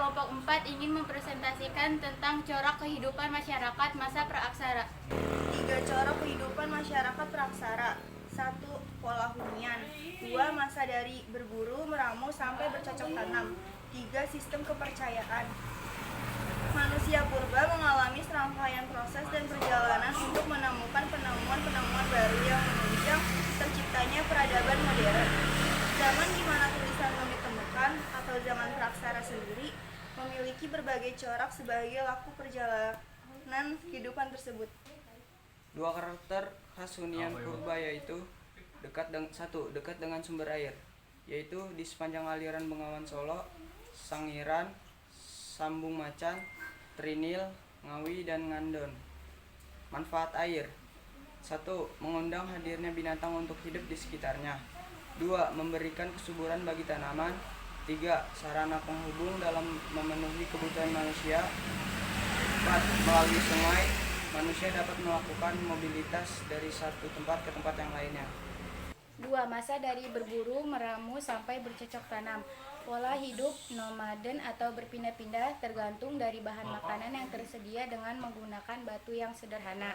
Kelompok 4 ingin mempresentasikan tentang corak kehidupan masyarakat masa praaksara. 3. Corak kehidupan masyarakat praaksara. 1. Pola hunian. 2. Masa dari berburu, meramu, sampai bercocok tanam. 3. Sistem kepercayaan. Manusia purba mengalami serangkaian proses dan perjalanan untuk menemukan penemuan-penemuan baru yang menunjang terciptanya peradaban modern. Zaman di mana tulisan belum ditemukan atau zaman praaksara sendiri memiliki berbagai corak sebagai laku perjalanan kehidupan tersebut. Dua karakter khas hunian purba yaitu dekat dengan sumber air, yaitu di sepanjang aliran Bengawan Solo, Sangiran, Sambung Macan, Trinil, Ngawi, dan Ngandon. Manfaat air: 1. Mengundang hadirnya binatang untuk hidup di sekitarnya. 2. Memberikan kesuburan bagi tanaman. 3. Sarana penghubung dalam memenuhi kebutuhan manusia. 4. Melalui sungai, manusia dapat melakukan mobilitas dari satu tempat ke tempat yang lainnya. 2. Masa dari berburu, meramu, sampai bercocok tanam. Pola hidup nomaden atau berpindah-pindah tergantung dari bahan makanan yang tersedia dengan menggunakan batu yang sederhana.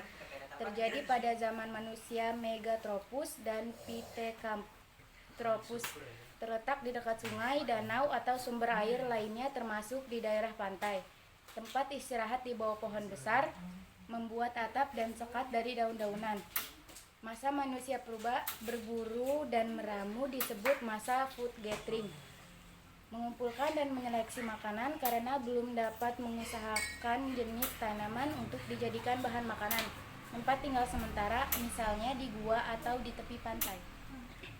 Terjadi pada zaman manusia Megatropus dan Pithecanthropus. Terletak di dekat sungai, danau, atau sumber air lainnya termasuk di daerah pantai. Tempat istirahat di bawah pohon besar, membuat atap dan sekat dari daun-daunan. Masa manusia purba berburu dan meramu disebut masa food gathering. Mengumpulkan dan menyeleksi makanan karena belum dapat mengusahakan jenis tanaman untuk dijadikan bahan makanan. Tempat tinggal sementara, misalnya di gua atau di tepi pantai.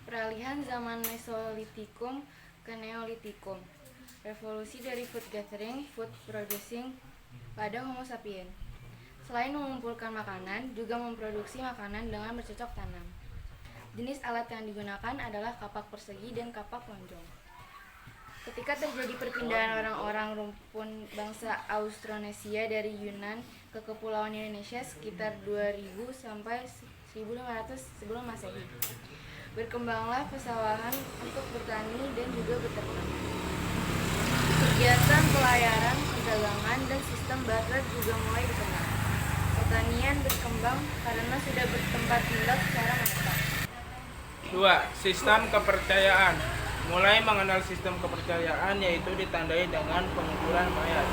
Peralihan zaman Mesolitikum ke Neolitikum. Revolusi dari food gathering, food producing pada Homo sapiens. Selain mengumpulkan makanan, juga memproduksi makanan dengan bercocok tanam. Jenis alat yang digunakan adalah kapak persegi dan kapak lonjong. Ketika terjadi perpindahan orang-orang rumpun bangsa Austronesia dari Yunan ke Kepulauan Indonesia sekitar 2000 sampai 1500 sebelum Masehi, berkembanglah pesawahan untuk bertani dan juga beternak. Kegiatan pelayaran, perdagangan, dan sistem barter juga mulai dikenal. Pertanian berkembang karena sudah bertempat tinggal secara menetap. 2. Sistem kepercayaan. Mulai mengenal sistem kepercayaan yaitu ditandai dengan penguburan mayat.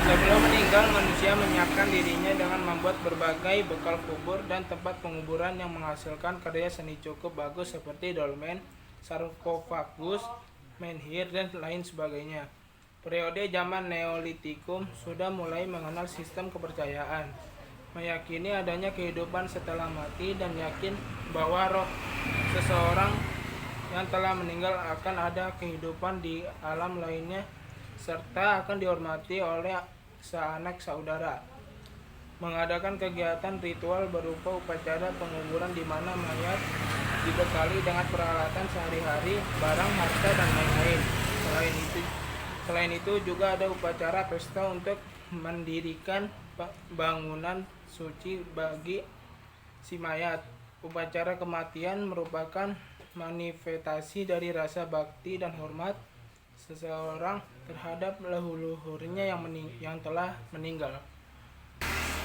Sebelum meninggal, manusia menyiapkan dirinya dengan membuat berbagai bekal kubur dan tempat penguburan yang menghasilkan karya seni cukup bagus seperti dolmen, sarkofagus, menhir, dan lain sebagainya. Periode zaman Neolitikum sudah mulai mengenal sistem kepercayaan, meyakini adanya kehidupan setelah mati dan yakin bahwa roh seseorang yang telah meninggal akan ada kehidupan di alam lainnya serta akan dihormati oleh seanak saudara. Mengadakan kegiatan ritual berupa upacara penguburan di mana mayat dibekali dengan peralatan sehari-hari, barang, harta, dan lain-lain. Selain itu juga ada upacara pesta untuk mendirikan bangunan suci bagi si mayat. Upacara kematian merupakan manifestasi dari rasa bakti dan hormat seseorang terhadap leluhurnya yang telah meninggal.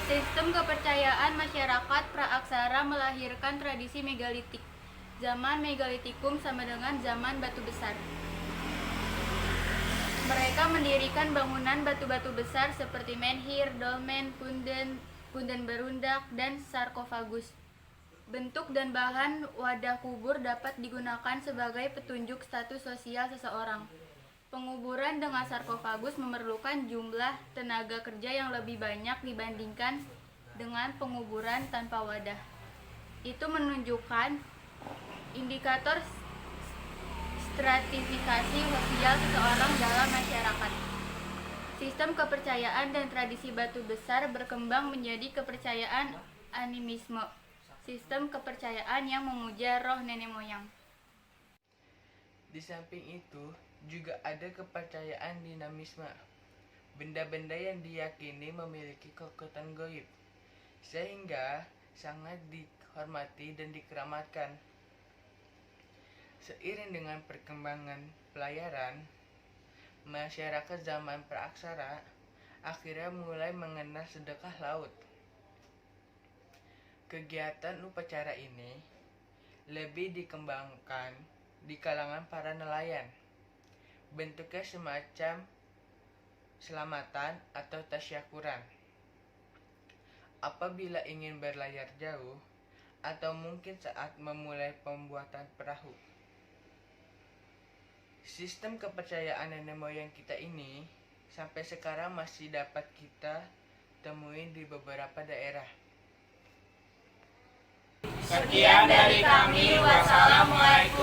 Sistem kepercayaan masyarakat praaksara melahirkan tradisi megalitik. Zaman Megalitikum sama dengan zaman batu besar. Mereka mendirikan bangunan batu-batu besar seperti menhir, dolmen, punden berundak, dan sarkofagus. Bentuk dan bahan wadah kubur dapat digunakan sebagai petunjuk status sosial seseorang. Penguburan dengan sarkofagus memerlukan jumlah tenaga kerja yang lebih banyak dibandingkan dengan penguburan tanpa wadah. Itu menunjukkan indikator stratifikasi sosial seseorang dalam masyarakat. Sistem kepercayaan dan tradisi batu besar berkembang menjadi kepercayaan animisme. Sistem kepercayaan yang memuja roh nenek moyang. Di samping itu, juga ada kepercayaan dinamisme. Benda-benda yang diyakini memiliki kekuatan gaib, sehingga sangat dihormati dan dikeramatkan. Seiring dengan perkembangan pelayaran, masyarakat zaman praaksara akhirnya mulai mengenal sedekah laut. Kegiatan upacara ini lebih dikembangkan di kalangan para nelayan. Bentuknya semacam selamatan atau tasyakuran. Apabila ingin berlayar jauh atau mungkin saat memulai pembuatan perahu. Sistem kepercayaan nenek moyang kita ini sampai sekarang masih dapat kita temuin di beberapa daerah. Sekian dari kami. Wassalamualaikum